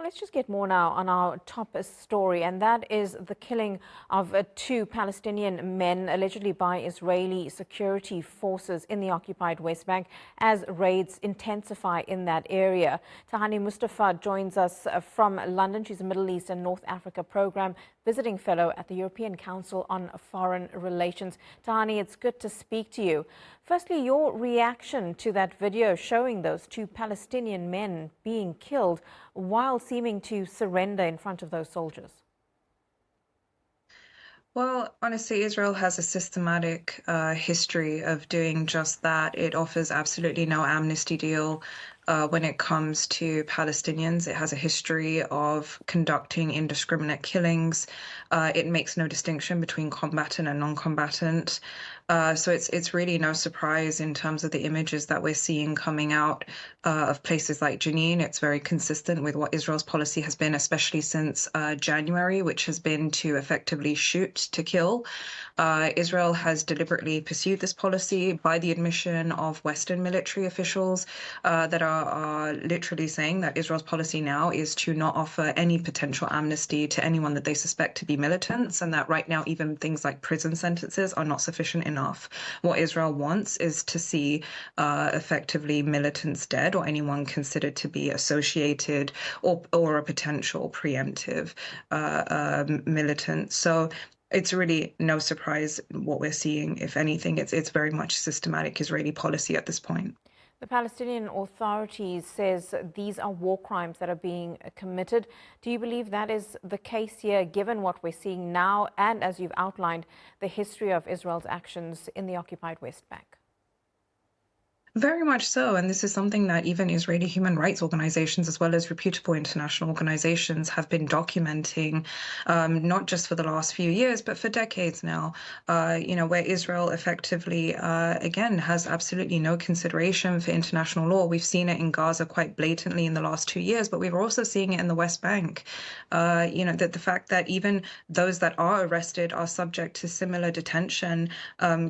Well, let's just get more now on our top story, and that is the killing of two Palestinian men allegedly by Israeli security forces in the occupied West Bank as raids intensify in that area. Tahani Mustafa joins us from London. She's a Middle East and North Africa program visiting fellow at the European Council on Foreign Relations. Tahani, it's good to speak to you. Firstly, your reaction to that video showing those two Palestinian men being killed while seeming to surrender in front of those soldiers. Well, honestly, Israel has a systematic history of doing just that. It offers absolutely no amnesty deal when it comes to Palestinians. It has a history of conducting indiscriminate killings. It makes no distinction between combatant and non-combatant. So it's really no surprise in terms of the images that we're seeing coming out of places like Jenin. It's very consistent with what Israel's policy has been, especially since January, which has been to effectively shoot to kill. Israel has deliberately pursued this policy by the admission of Western military officials that are literally saying that Israel's policy now is to not offer any potential amnesty to anyone that they suspect to be militants, and that right now even things like prison sentences are not sufficient enough. What Israel wants is to see effectively militants dead or anyone considered to be associated or a potential preemptive militant. So it's really no surprise what we're seeing. If anything, it's very much systematic Israeli policy at this point. The Palestinian Authority says these are war crimes that are being committed. Do you believe that is the case here, given what we're seeing now and, as you've outlined, the history of Israel's actions in the occupied West Bank? Very much so. And this is something that even Israeli human rights organizations, as well as reputable international organizations, have been documenting, not just for the last few years, but for decades now, where Israel effectively, again, has absolutely no consideration for international law. We've seen it in Gaza quite blatantly in the last 2 years, but we're also seeing it in the West Bank. That the fact that even those that are arrested are subject to similar detention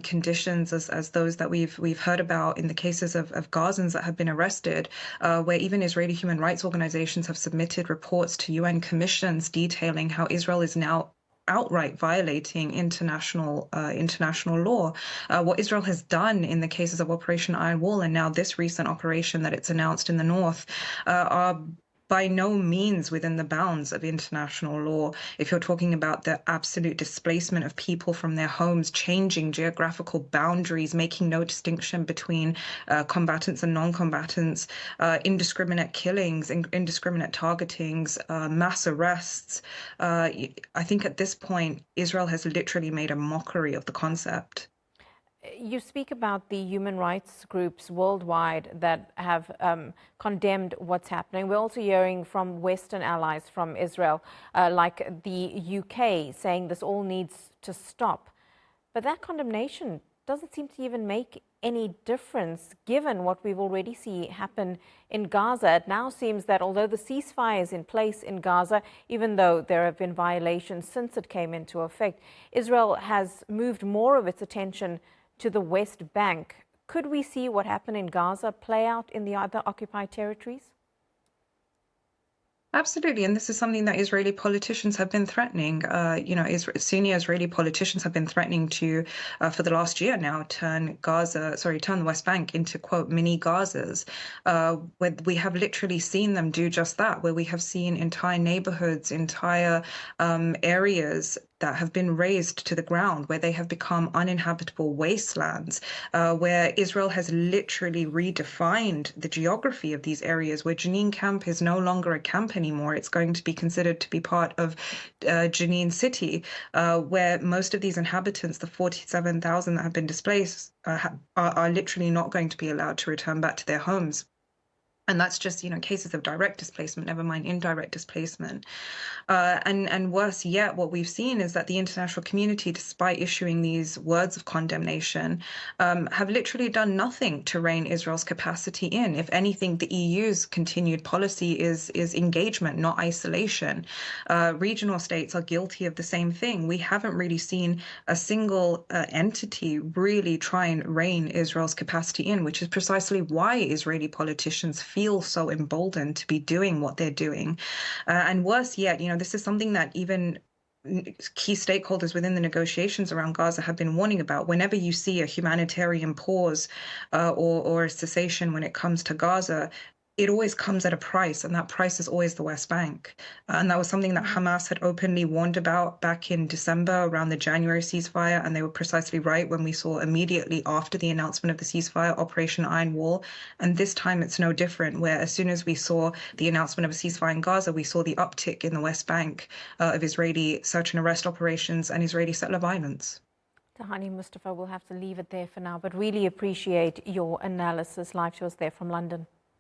conditions as those that we've heard about in the cases of Gazans that have been arrested, where even Israeli human rights organizations have submitted reports to UN commissions detailing how Israel is now outright violating international law. What Israel has done in the cases of Operation Iron Wall and now this recent operation that it's announced in the north are by no means within the bounds of international law. If you're talking about the absolute displacement of people from their homes, changing geographical boundaries, making no distinction between combatants and non-combatants, indiscriminate killings, indiscriminate targetings, mass arrests, I think at this point, Israel has literally made a mockery of the concept. You speak about the human rights groups worldwide that have condemned what's happening. We're also hearing from Western allies from Israel, like the UK, saying this all needs to stop. But that condemnation doesn't seem to even make any difference, given what we've already seen happen in Gaza. It now seems that although the ceasefire is in place in Gaza, even though there have been violations since it came into effect, Israel has moved more of its attention to the West Bank. Could we see what happened in Gaza play out in the other occupied territories? Absolutely, and this is something that Israeli politicians have been threatening. Senior Israeli politicians have been threatening to, for the last year now, turn the West Bank into, quote, mini Gazas, where we have literally seen them do just that, where we have seen entire neighborhoods, entire areas that have been razed to the ground, where they have become uninhabitable wastelands, where Israel has literally redefined the geography of these areas, where Jenin camp is no longer a camp anymore. It's going to be considered to be part of Jenin city, where most of these inhabitants, the 47,000 that have been displaced, are literally not going to be allowed to return back to their homes. And that's just, cases of direct displacement, never mind indirect displacement. And worse yet, what we've seen is that the international community, despite issuing these words of condemnation, have literally done nothing to rein Israel's capacity in. If anything, the EU's continued policy is engagement, not isolation. Regional states are guilty of the same thing. We haven't really seen a single entity really try and rein Israel's capacity in, which is precisely why Israeli politicians feel so emboldened to be doing what they're doing. And worse yet, this is something that even key stakeholders within the negotiations around Gaza have been warning about. Whenever you see a humanitarian pause or a cessation when it comes to Gaza, it always comes at a price, and that price is always the West Bank. And that was something that Hamas had openly warned about back in December around the January ceasefire, and they were precisely right when we saw immediately after the announcement of the ceasefire, Operation Iron Wall. And this time it's no different, where as soon as we saw the announcement of a ceasefire in Gaza, we saw the uptick in the West Bank of Israeli search and arrest operations and Israeli settler violence. Tahani Mustafa, we'll have to leave it there for now, but really appreciate your analysis. Live to us there from London.